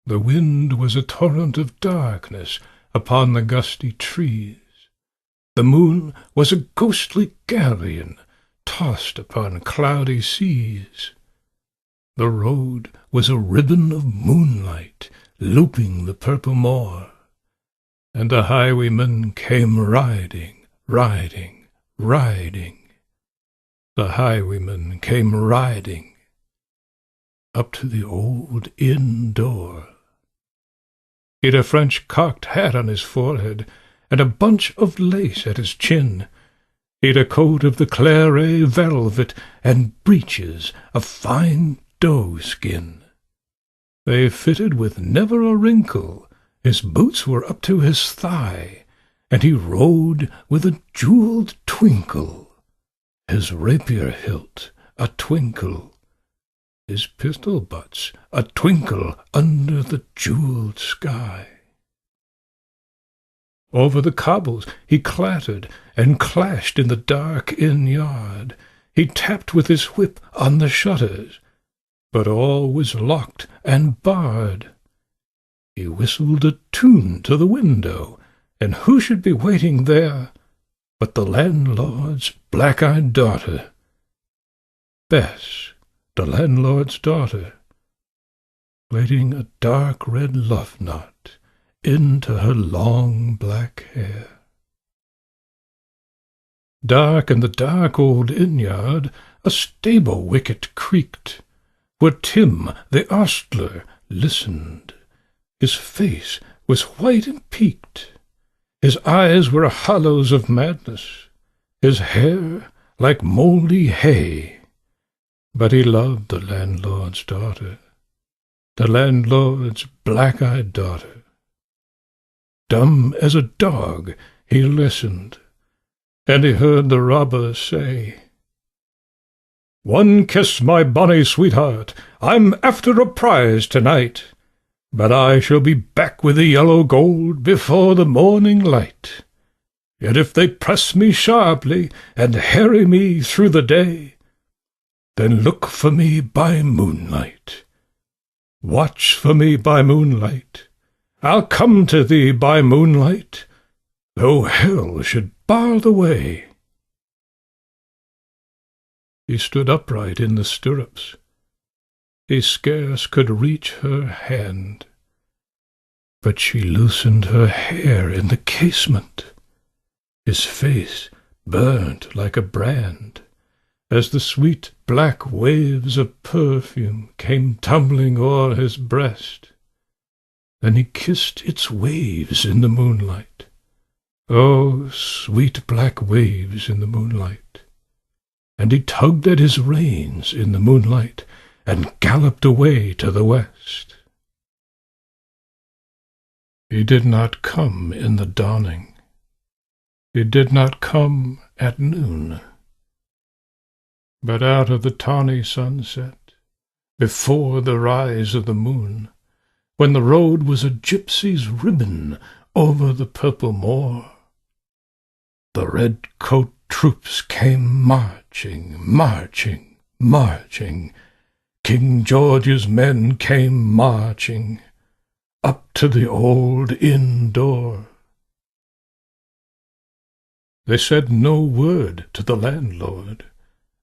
The wind was a torrent of darkness upon the gusty trees. The moon was a ghostly galleon tossed upon cloudy seas. The road was a ribbon of moonlight looping the purple moor, and the highwayman came riding, riding, riding. The highwayman came riding up to the old inn door. He'd a French cocked hat on his forehead, and a bunch of lace at his chin. He'd a coat of the claret velvet, and breeches of fine doe-skin. They fitted with never a wrinkle, his boots were up to his thigh, and he rode with a jewelled twinkle, his rapier hilt a twinkle, his pistol butts a twinkle under the jewelled sky. Over the cobbles he clattered and clashed in the dark inn yard. He tapped with his whip on the shutters, but all was locked and barred. He whistled a tune to the window, and who should be waiting there but the landlord's black-eyed daughter, Bess, the landlord's daughter, plaiting a dark red love-knot into her long black hair. Dark in the dark old inn-yard a stable wicket creaked, where Tim the ostler listened. His face was white and peaked, his eyes were hollows of madness, his hair like mouldy hay. But he loved the landlord's daughter, the landlord's black-eyed daughter. Dumb as a dog he listened, and he heard the robber say, "One kiss, my bonny sweetheart, I'm after a prize to-night, but I shall be back with the yellow gold before the morning light. Yet if they press me sharply and harry me through the day, then look for me by moonlight. Watch for me by moonlight. I'll come to thee by moonlight, though hell should bar the way." He stood upright in the stirrups. He scarce could reach her hand, but she loosened her hair in the casement. His face burnt like a brand, as the sweet black waves of perfume came tumbling o'er his breast. Then he kissed its waves in the moonlight. Oh, sweet black waves in the moonlight! And he tugged at his reins in the moonlight, and galloped away to the west. He did not come in the dawning. He did not come at noon. But out of the tawny sunset, before the rise of the moon, when the road was a gypsy's ribbon over the purple moor, the red-coat troops came marching, marching, marching. King George's men came marching up to the old inn door. They said no word to the landlord.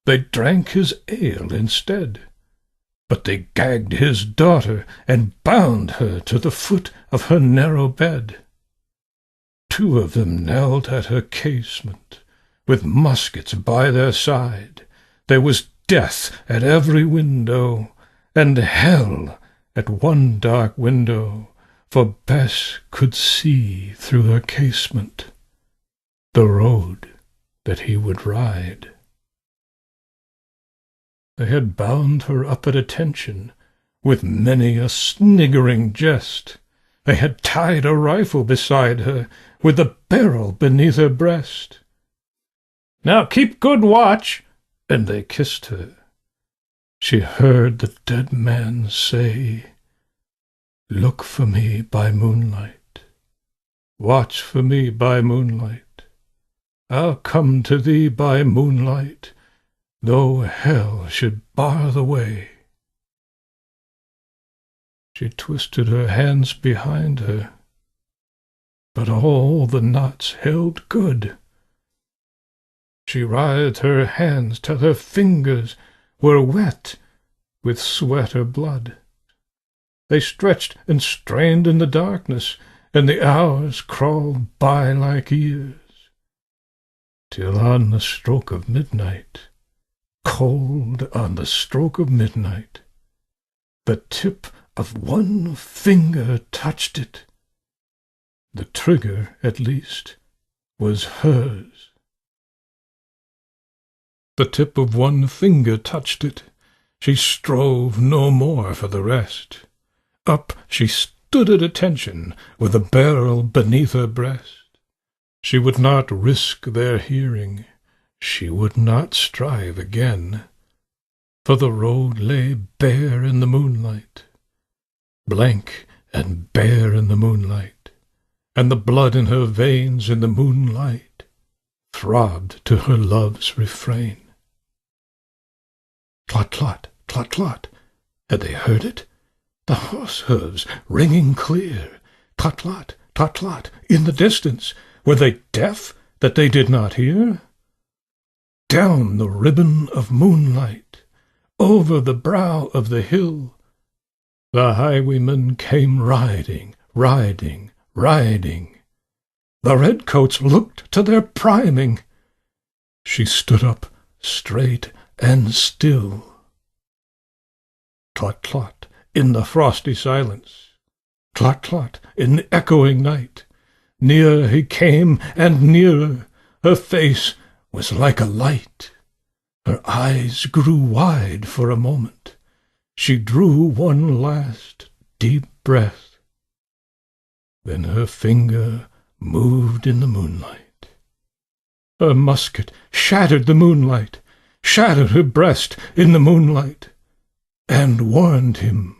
They drank his ale instead. But they gagged his daughter and bound her to the foot of her narrow bed. Two of them knelt at her casement, with muskets by their side. There was death at every window, and hell at one dark window, for Bess could see through her casement the road that he would ride. They had bound her up at attention, with many a sniggering jest. They had tied a rifle beside her, with the barrel beneath her breast. "Now keep good watch," and they kissed her. She heard the dead man say, "Look for me by moonlight. Watch for me by moonlight. I'll come to thee by moonlight, though hell should bar the way." She twisted her hands behind her, but all the knots held good. She writhed her hands till her fingers were wet with sweat or blood. They stretched and strained in the darkness, and the hours crawled by like years, till on the stroke of midnight, cold on the stroke of midnight, the tip of one finger touched it. The trigger, at least, was hers. The tip of one finger touched it. She strove no more for the rest. Up she stood at attention, with a barrel beneath her breast. She would not risk their hearing. She would not strive again, for the road lay bare in the moonlight, blank and bare in the moonlight, and the blood in her veins in the moonlight throbbed to her love's refrain. Tlot, tlot, tlot, tlot. Had they heard it? The horse hooves ringing clear. Tlot, tlot, tlot, tlot, in the distance. Were they deaf that they did not hear? Down the ribbon of moonlight, over the brow of the hill, the highwayman came riding, riding, riding. The redcoats looked to their priming. She stood up straight and still. Tlot, tlot, in the frosty silence. Tlot, tlot, in the echoing night. Near he came, and nearer. Her face was like a light. Her eyes grew wide for a moment. She drew one last deep breath. Then her finger moved in the moonlight. Her musket shattered the moonlight, shattered her breast in the moonlight, and warned him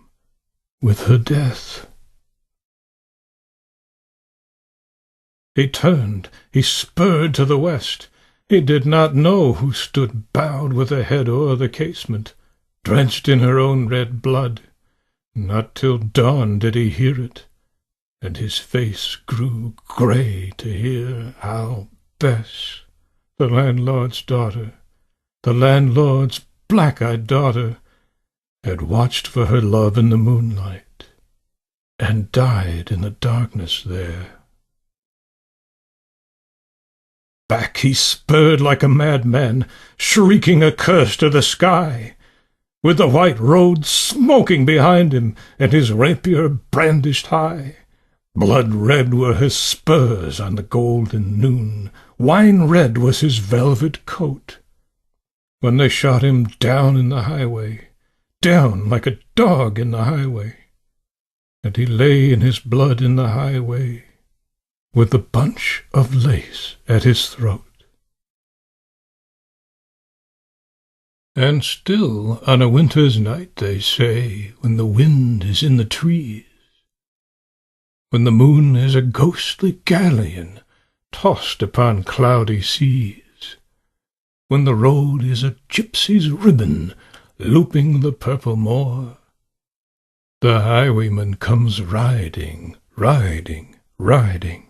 with her death. He turned, he spurred to the west. He did not know who stood bowed with her head o'er the casement, drenched in her own red blood. Not till dawn did he hear it, and his face grew grey to hear how Bess, the landlord's daughter, the landlord's black-eyed daughter, had watched for her love in the moonlight, and died in the darkness there. Back he spurred like a madman, shrieking a curse to the sky, with the white road smoking behind him, and his rapier brandished high. Blood-red were his spurs on the golden noon, wine-red was his velvet coat, when they shot him down in the highway, down like a dog in the highway, and he lay in his blood in the highway, with the bunch of lace at his throat. And still on a winter's night, they say, when the wind is in the trees, when the moon is a ghostly galleon tossed upon cloudy seas, when the road is a gypsy's ribbon looping the purple moor, the highwayman comes riding, riding, riding.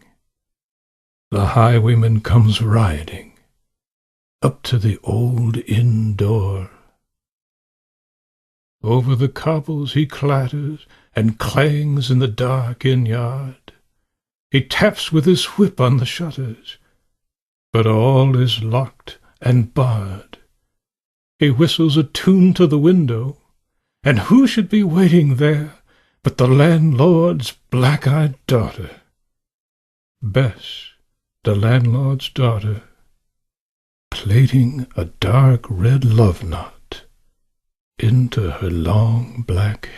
The highwayman comes riding up to the old inn door. Over the cobbles he clatters and clangs in the dark inn-yard. He taps with his whip on the shutters, but all is locked and barred. He whistles a tune to the window, and who should be waiting there but the landlord's black-eyed daughter, Bess, the landlord's daughter, plaiting a dark red love knot into her long black